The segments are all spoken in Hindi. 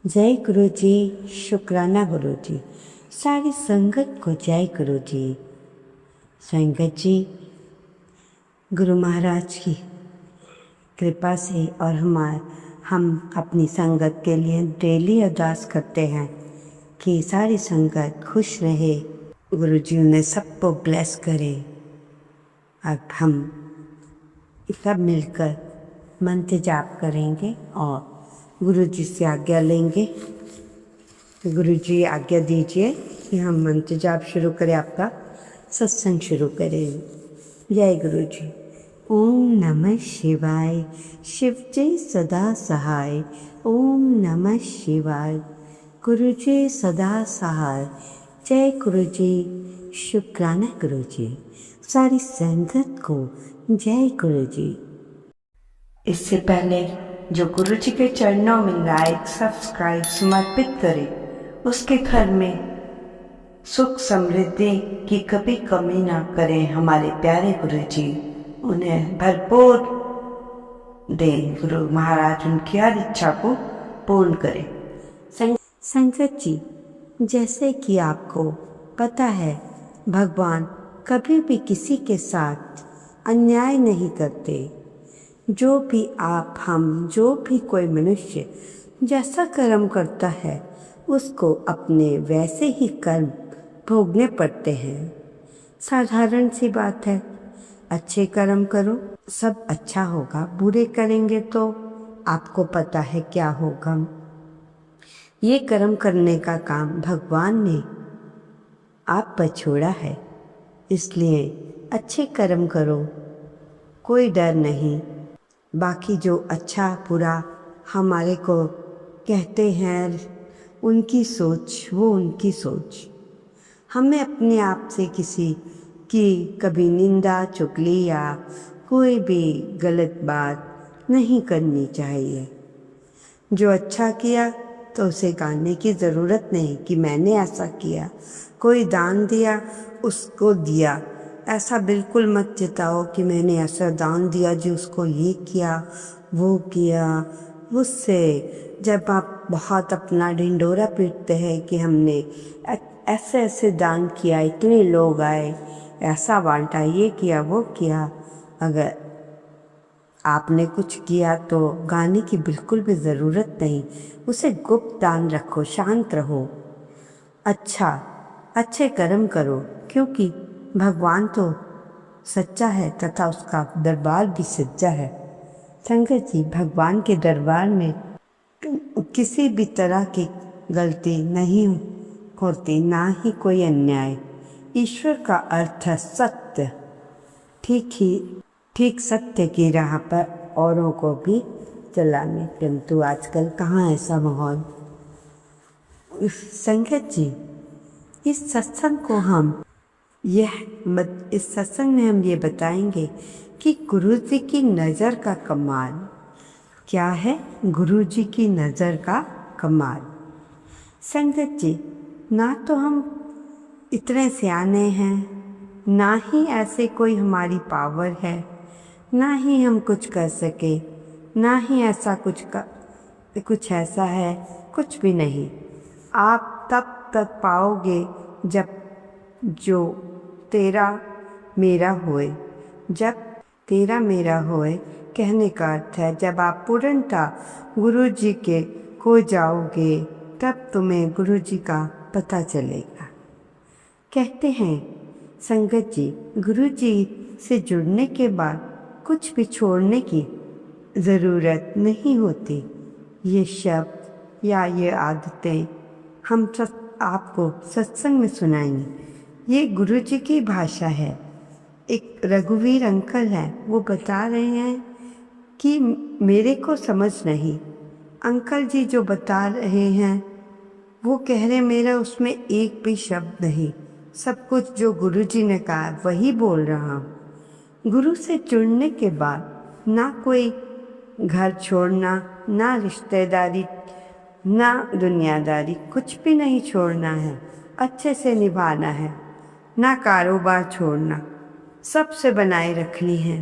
जय गुरु जी, शुक्राना गुरु जी, सारी संगत को जय गुरु जी। संगत जी, गुरु महाराज की कृपा से और हम अपनी संगत के लिए डेली अरदास करते हैं कि सारी संगत खुश रहे, गुरु जी उन्हें सबको ब्लेस करे। अब हम सब मिलकर मंत्र जाप करेंगे और गुरु जी से आज्ञा लेंगे। गुरु जी आज्ञा दीजिए कि हम मंत्र जाप शुरू करें, आपका सत्संग शुरू करें। जय गुरु जी। ओम नमः शिवाय, शिव जी सदा सहाय। ओम नमः शिवाय, गुरु जी सदा सहाय। जय गुरु जी, शुक्राना गुरु जी, सारी संगत को जय गुरु जी। इससे पहले जो गुरु जी के चरणों में लाइक सब्सक्राइब समर्पित करे, उसके घर में सुख समृद्धि की कभी कमी ना करें। हमारे प्यारे गुरु जी उन्हें भरपूर दें। गुरु महाराज उनकी हर इच्छा को पूर्ण करें। संगत जी, जैसे कि आपको पता है, भगवान कभी भी किसी के साथ अन्याय नहीं करते। जो भी जो भी कोई मनुष्य जैसा कर्म करता है उसको अपने वैसे ही कर्म भोगने पड़ते हैं। साधारण सी बात है, अच्छे कर्म करो सब अच्छा होगा, बुरे करेंगे तो आपको पता है क्या होगा। ये कर्म करने का काम भगवान ने आप पर छोड़ा है, इसलिए अच्छे कर्म करो, कोई डर नहीं। बाकी जो अच्छा बुरा हमारे को कहते हैं, उनकी सोच वो उनकी सोच। हमें अपने आप से किसी की कभी निंदा चुगली या कोई भी गलत बात नहीं करनी चाहिए। जो अच्छा किया तो उसे कहने की ज़रूरत नहीं कि मैंने ऐसा किया। कोई दान दिया उसको दिया, ऐसा बिल्कुल मत जताओ कि मैंने ऐसा दान दिया जी, उसको ये किया वो किया। उससे जब आप बहुत अपना ढिंढोरा पीटते हैं कि हमने ऐसे ऐसे दान किया, इतने लोग आए, ऐसा बांटा, ये किया वो किया, अगर आपने कुछ किया तो गाने की बिल्कुल भी ज़रूरत नहीं। उसे गुप्त दान रखो, शांत रहो, अच्छे कर्म करो, क्योंकि भगवान तो सच्चा है तथा उसका दरबार भी सच्चा है। संगत जी, भगवान के दरबार में किसी भी तरह की गलती नहीं होती, ना ही कोई अन्याय। ईश्वर का अर्थ है सत्य, ठीक सत्य की राह पर औरों को भी चलाने, किंतु आजकल कहाँ ऐसा माहौल। संगत जी, इस सत्संग में हम ये बताएंगे कि गुरु जी की नज़र का कमाल क्या है। गुरु जी की नज़र का कमाल। संगत जी, ना तो हम इतने सियाने हैं, ना ही ऐसे कोई हमारी पावर है, ना ही हम कुछ कर सके, ना ही ऐसा कुछ ऐसा है, कुछ भी नहीं। आप तब तक पाओगे जब जो तेरा मेरा होए। जब तेरा मेरा होए कहने का अर्थ है, जब आप पूर्णता गुरु जी के हो जाओगे तब तुम्हें गुरु जी का पता चलेगा। कहते हैं संगत जी, गुरु जी से जुड़ने के बाद कुछ भी छोड़ने की ज़रूरत नहीं होती। ये शब्द या ये आदतें हम आपको सत्संग में सुनाएंगे। ये गुरु जी की भाषा है। एक रघुवीर अंकल हैं, वो बता रहे हैं कि मेरे को समझ नहीं। अंकल जी जो बता रहे हैं वो कह रहे मेरा उसमें एक भी शब्द नहीं, सब कुछ जो गुरु जी ने कहा वही बोल रहा हूँ। गुरु से जुड़ने के बाद ना कोई घर छोड़ना, ना रिश्तेदारी, ना दुनियादारी, कुछ भी नहीं छोड़ना है, अच्छे से निभाना है। ना कारोबार छोड़ना, सबसे बनाए रखनी है,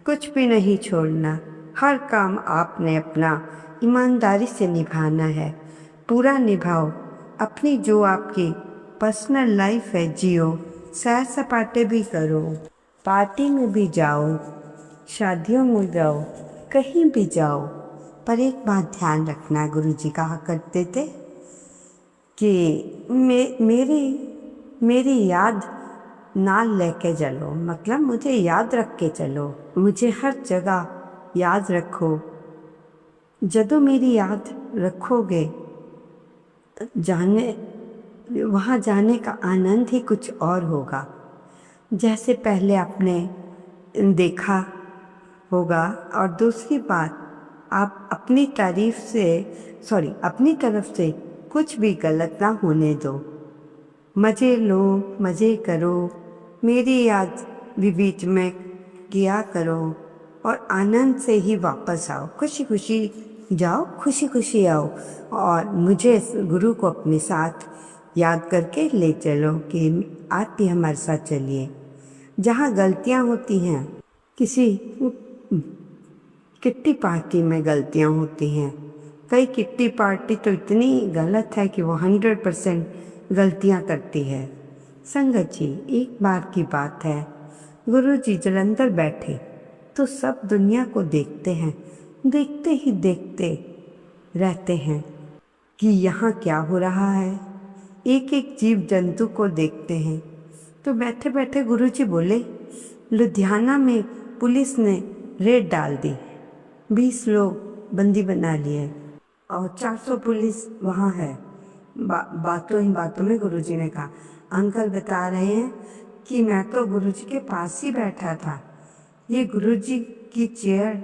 कुछ भी नहीं छोड़ना। हर काम आपने अपना ईमानदारी से निभाना है। पूरा निभाओ, अपनी जो आपकी पर्सनल लाइफ है जियो, सैर सपाटे भी करो, पार्टी में भी जाओ, शादियों में जाओ, कहीं भी जाओ, पर एक बात ध्यान रखना, गुरुजी कहा करते थे कि मेरी याद ना लेके चलो, मतलब मुझे याद रख के चलो, मुझे हर जगह याद रखो। जदों मेरी याद रखोगे वहाँ जाने का आनंद ही कुछ और होगा। जैसे पहले आपने देखा होगा। और दूसरी बात, आप अपनी तरफ से कुछ भी गलत ना होने दो। मज़े लो, मज़े करो, मेरी याद भी बीच में किया करो और आनंद से ही वापस आओ, खुशी खुशी जाओ, खुशी खुशी आओ। और मुझे गुरु को अपने साथ याद करके ले चलो कि आप भी हमारे साथ चलिए। जहाँ गलतियाँ होती हैं, किसी किट्टी पार्टी में गलतियाँ होती हैं, कई किट्टी पार्टी तो इतनी गलत है कि वो 100% गलतियाँ करती है। संगत जी, एक बार की बात है, गुरु जी जलंधर बैठे तो सब दुनिया को देखते हैं, देखते ही देखते रहते हैं कि यहाँ क्या हो रहा है, एक एक जीव जंतु को देखते हैं। तो बैठे बैठे गुरु जी बोले, लुधियाना में पुलिस ने रेड डाल दी, 20 लोग बंदी बना लिए और 400 पुलिस वहाँ है। बातों ही बातों में गुरुजी ने कहा, अंकल बता रहे हैं कि मैं तो गुरुजी के पास ही बैठा था, ये गुरुजी की चेयर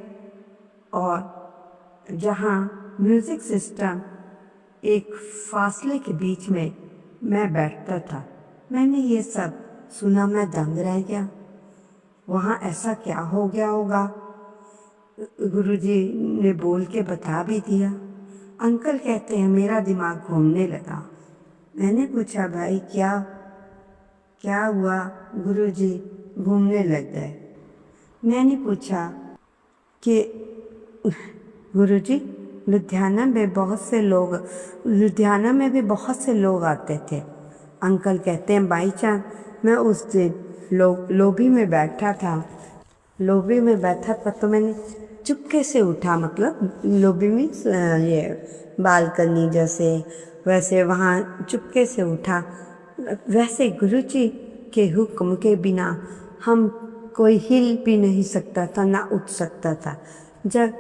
और जहाँ म्यूज़िक सिस्टम एक फासले के बीच में मैं बैठता था, मैंने ये सब सुना, मैं दंग रह गया। वहाँ ऐसा क्या हो गया होगा, गुरुजी ने बोल के बता भी दिया। अंकल कहते हैं मेरा दिमाग घूमने लगा। मैंने पूछा, भाई क्या हुआ? गुरुजी घूमने लग गए। मैंने पूछा कि गुरुजी लुधियाना में भी बहुत से लोग आते थे। अंकल कहते हैं, बाई चांस मैं उस दिन लॉबी में बैठा था तो मैंने चुपके से उठा, मतलब लॉबी में ये बालकनी जैसे, वैसे वहाँ चुपके से उठा। वैसे गुरुजी के हुक्म के बिना हम कोई हिल भी नहीं सकता था, ना उठ सकता था। जब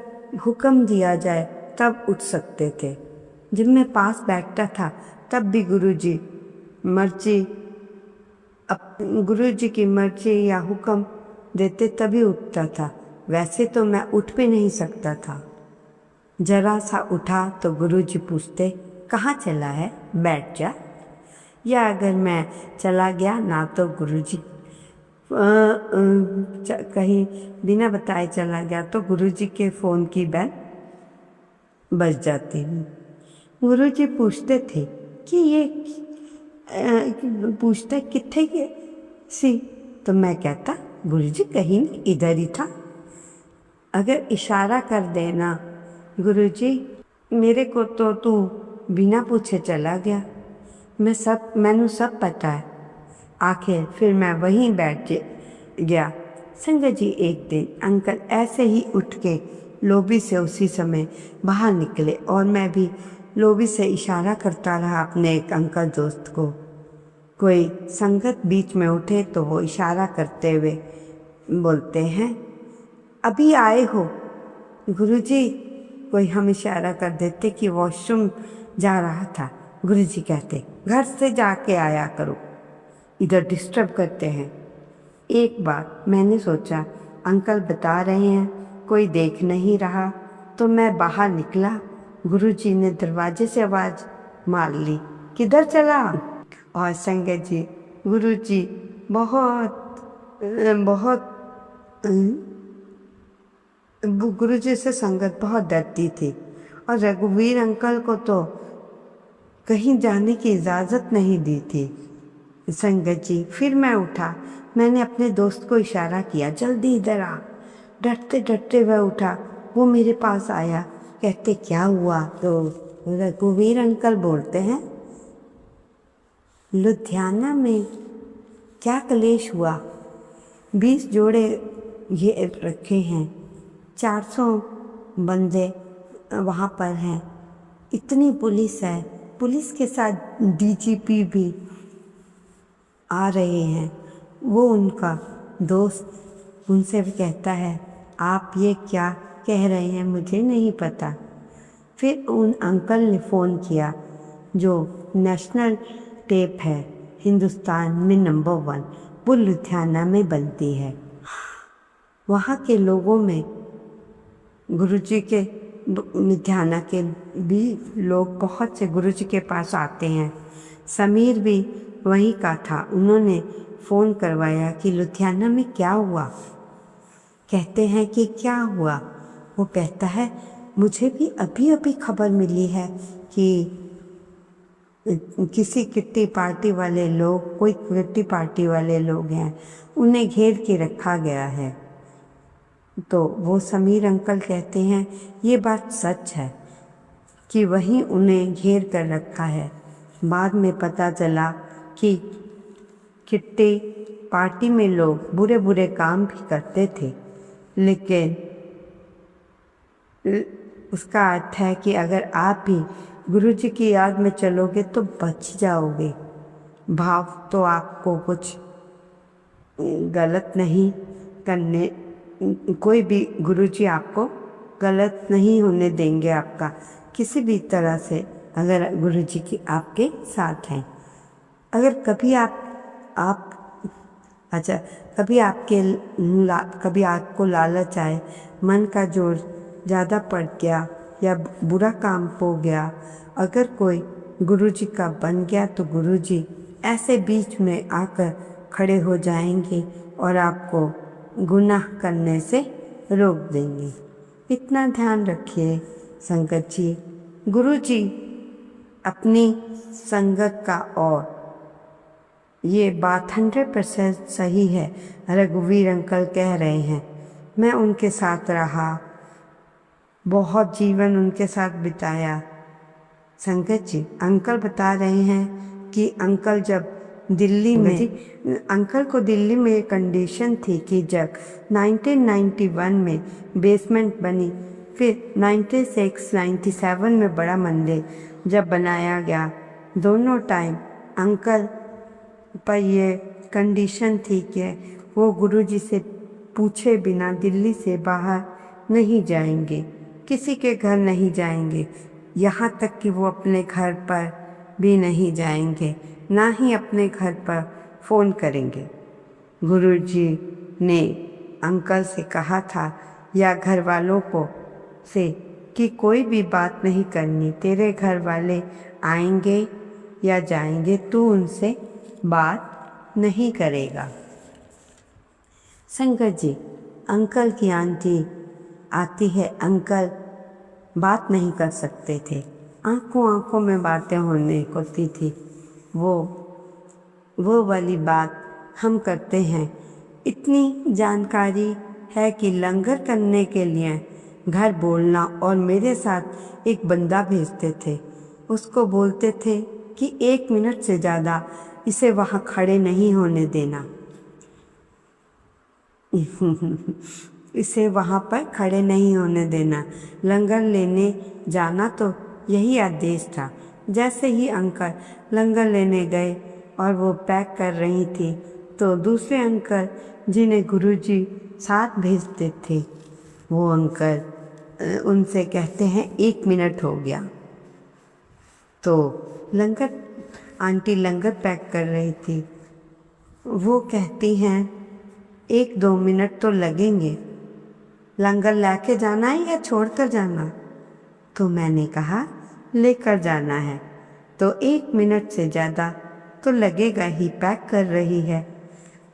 हुक्म दिया जाए तब उठ सकते थे। जब मैं पास बैठता था तब भी गुरुजी की मर्जी या हुक्म देते तभी उठता था, वैसे तो मैं उठ भी नहीं सकता था। जरा सा उठा तो गुरुजी पूछते, कहाँ चला है, बैठ जा। या अगर मैं चला गया ना तो गुरुजी कहीं बिना बताए चला गया तो गुरुजी के फ़ोन की बेल बज जाती। गुरुजी पूछते थे कि पूछते किथे के सी, तो मैं कहता, गुरुजी कहीं नहीं, इधर ही था। अगर इशारा कर देना, गुरुजी मेरे को तो तू बिना पूछे चला गया, मैनू सब पता है। आखिर फिर मैं वहीं बैठ गया। संगत जी, एक दिन अंकल ऐसे ही उठ के लॉबी से उसी समय बाहर निकले और मैं भी लॉबी से इशारा करता रहा अपने एक अंकल दोस्त को। कोई संगत बीच में उठे तो वो इशारा करते हुए बोलते हैं, अभी आए हो गुरुजी। कोई हम इशारा कर देते कि वॉशरूम जा रहा था, गुरुजी कहते, घर से जाके आया करो, इधर डिस्टर्ब करते हैं। एक बार मैंने सोचा अंकल बता रहे हैं, कोई देख नहीं रहा, तो मैं बाहर निकला। गुरुजी ने दरवाजे से आवाज़ मार ली, किधर चला? और संगत जी, गुरुजी गुरुजी से संगत बहुत डरती थी और रघुवीर अंकल को तो कहीं जाने की इजाज़त नहीं दी थी। संगत जी, फिर मैं उठा, मैंने अपने दोस्त को इशारा किया, जल्दी इधर आ। डरते डरते वह उठा, वो मेरे पास आया, कहते क्या हुआ? तो रघुवीर अंकल बोलते हैं, लुधियाना में क्या कलेश हुआ। 20 जोड़े ये रखे हैं, 400 बंदे वहाँ पर हैं, इतनी पुलिस है, पुलिस के साथ डीजीपी भी आ रहे हैं। वो उनका दोस्त उनसे भी कहता है, आप ये क्या कह रहे हैं, मुझे नहीं पता। फिर उन अंकल ने फ़ोन किया, जो नेशनल टेप है हिंदुस्तान में नंबर 1, वो लुधियाना में बनती है। वहाँ के लोगों में गुरुजी के लुधियाना के भी लोग बहुत से गुरुजी के पास आते हैं। समीर भी वहीं का था। उन्होंने फ़ोन करवाया कि लुधियाना में क्या हुआ। कहते हैं कि क्या हुआ। वो कहता है, मुझे भी अभी अभी खबर मिली है कि किसी किट्टी पार्टी वाले लोग, कोई किट्टी पार्टी वाले लोग हैं, उन्हें घेर के रखा गया है। तो वो समीर अंकल कहते हैं, ये बात सच है कि वहीं उन्हें घेर कर रखा है। बाद में पता चला कि किट्टी पार्टी में लोग बुरे बुरे काम भी करते थे, लेकिन उसका अर्थ है कि अगर आप भी गुरुजी की याद में चलोगे तो बच जाओगे। भाव तो आपको कुछ गलत नहीं करने, कोई भी गुरुजी आपको गलत नहीं होने देंगे आपका किसी भी तरह से, अगर गुरुजी की आपके साथ हैं। अगर कभी कभी आपको लालच आए, मन का जोर ज़्यादा पड़ गया या बुरा काम हो गया, अगर कोई गुरुजी का बन गया तो गुरुजी ऐसे बीच में आकर खड़े हो जाएंगे और आपको गुनाह करने से रोक देंगे। इतना ध्यान रखिए संगत जी। गुरुजी अपनी संगत का, और ये बात 100% सही है, रघुवीर अंकल कह रहे हैं। मैं उनके साथ रहा, बहुत जीवन उनके साथ बिताया। संगत जी, अंकल बता रहे हैं कि अंकल जब दिल्ली में, अंकल को दिल्ली में एक कंडीशन थी कि जब 1991 में बेसमेंट बनी, फिर 96-97 में बड़ा मंदिर जब बनाया गया, दोनों टाइम अंकल पर ये कंडीशन थी कि वो गुरुजी से पूछे बिना दिल्ली से बाहर नहीं जाएंगे, किसी के घर नहीं जाएंगे, यहाँ तक कि वो अपने घर पर भी नहीं जाएंगे, ना ही अपने घर पर फ़ोन करेंगे। गुरुजी ने अंकल से कहा था या घर वालों को से कि कोई भी बात नहीं करनी, तेरे घर वाले आएंगे या जाएंगे, तू उनसे बात नहीं करेगा। संगत जी, अंकल की आंटी आती है, अंकल बात नहीं कर सकते थे, आंखों आंखों में बातें होने होती थी। वो वाली बात हम करते हैं। इतनी जानकारी है कि लंगर करने के लिए घर बोलना, और मेरे साथ एक बंदा भेजते थे, उसको बोलते थे कि 1 मिनट से ज़्यादा इसे वहाँ खड़े नहीं होने देना इसे वहाँ पर खड़े नहीं होने देना। लंगर लेने जाना तो यही आदेश था। जैसे ही अंकल लंगर लेने गए और वो पैक कर रही थी, तो दूसरे अंकल जिन्हें गुरुजी साथ भेजते थे, वो अंकल उनसे कहते हैं 1 मिनट हो गया। तो आंटी लंगर पैक कर रही थी, वो कहती हैं 1-2 मिनट तो लगेंगे, लंगर लेके जाना है या छोड़कर जाना? तो मैंने कहा लेकर जाना है, तो 1 मिनट से ज़्यादा तो लगेगा ही, पैक कर रही है।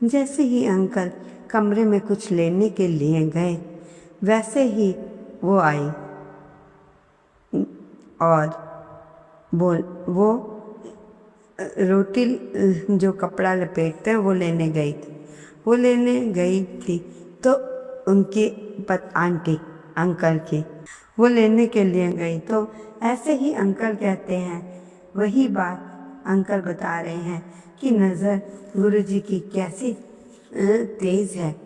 जैसे ही अंकल कमरे में कुछ लेने के लिए गए, वैसे ही वो आई और वो रोटी जो कपड़ा लपेटते हैं वो लेने गई थी। तो उनकी आंटी अंकल की वो लेने के लिए गई, तो ऐसे ही अंकल कहते हैं। वही बात अंकल बता रहे हैं कि नज़र गुरुजी की कैसी तेज़ है।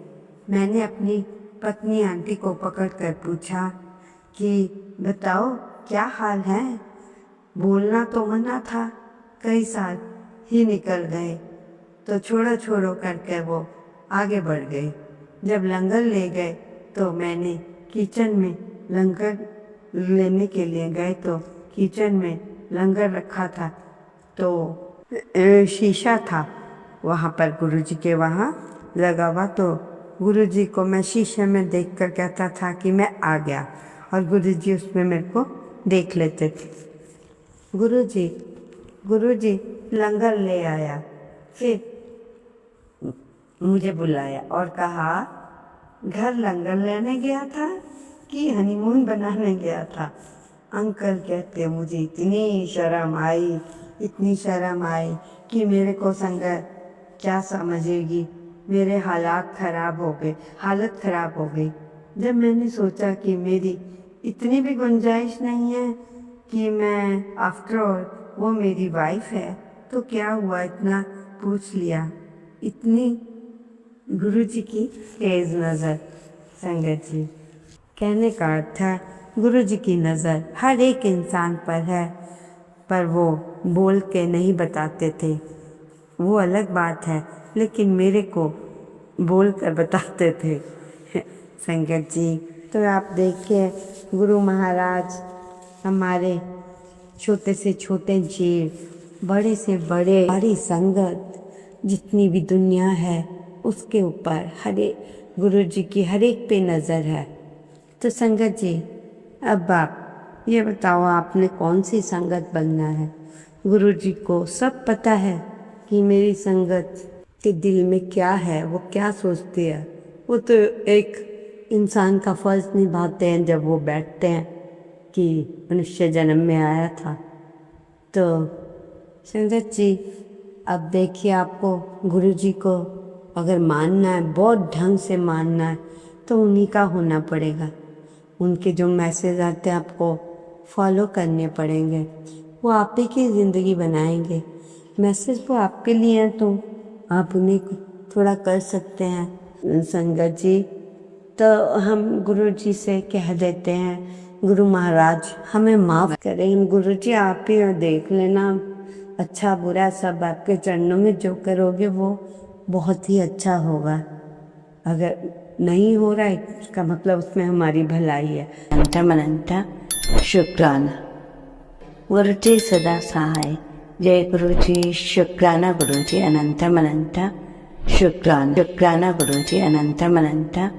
मैंने अपनी पत्नी आंटी को पकड़कर पूछा कि बताओ क्या हाल है। बोलना तो मना था, कई साल ही निकल गए तो छोड़ो छोड़ो करके वो आगे बढ़ गए। जब लंगर ले गए तो मैंने किचन में लंगर लेने के लिए गए तो किचन में लंगर रखा था तो शीशा था वहाँ पर गुरुजी के वहाँ लगा हुआ। तो गुरुजी को मैं शीशे में देखकर कहता था कि मैं आ गया और गुरुजी उसमें मेरे को देख लेते थे। गुरुजी लंगर ले आया, फिर मुझे बुलाया और कहा घर लंगर लेने गया था कि हनीमून बनाने गया था। अंकल कहते मुझे इतनी शर्म आई कि मेरे को संगत क्या समझेगी। मेरे हालत ख़राब हो गई। जब मैंने सोचा कि मेरी इतनी भी गुंजाइश नहीं है कि मैं आफ्टर ऑल वो मेरी वाइफ है तो क्या हुआ, इतना पूछ लिया। इतनी गुरुजी की तेज़ नज़र। संगत जी, कहने का अर्थ है गुरुजी की नज़र हर एक इंसान पर है, पर वो बोल के नहीं बताते थे, वो अलग बात है, लेकिन मेरे को बोल कर बताते थे। संगत जी, तो आप देखिए गुरु महाराज हमारे छोटे से छोटे जीव, बड़े से बड़े, हमारी संगत जितनी भी दुनिया है उसके ऊपर गुरुजी की हर एक पे नज़र है। तो संगत जी, अब आप ये बताओ आपने कौन सी संगत बनना है। गुरुजी को सब पता है कि मेरी संगत के दिल में क्या है, वो क्या सोचती है। वो तो एक इंसान का फ़र्ज़ निभाते हैं जब वो बैठते हैं कि मनुष्य जन्म में आया था। तो संगत जी, अब देखिए आपको गुरुजी को अगर मानना है, बहुत ढंग से मानना है, तो उन्हीं का होना पड़ेगा। उनके जो मैसेज आते हैं आपको फॉलो करने पड़ेंगे, वो आप ही की ज़िंदगी बनाएंगे। मैसेज वो आपके लिए हैं तो आप उन्हें थोड़ा कर सकते हैं। संगत जी, तो हम गुरुजी से कह देते हैं गुरु महाराज हमें माफ़ करें। गुरुजी आप ही देख लेना, अच्छा बुरा सब आपके चरणों में जो करोगे वो बहुत ही अच्छा होगा। अगर नहीं हो रहा है इसका मतलब उसमें हमारी भलाई है। अनंता शुक्राना गुरुजी सदा सहाय। जय गुरुजी, शुक्राना गुरुजी, अनंता शुक्राना गुरुजी, अनंता शुक्र।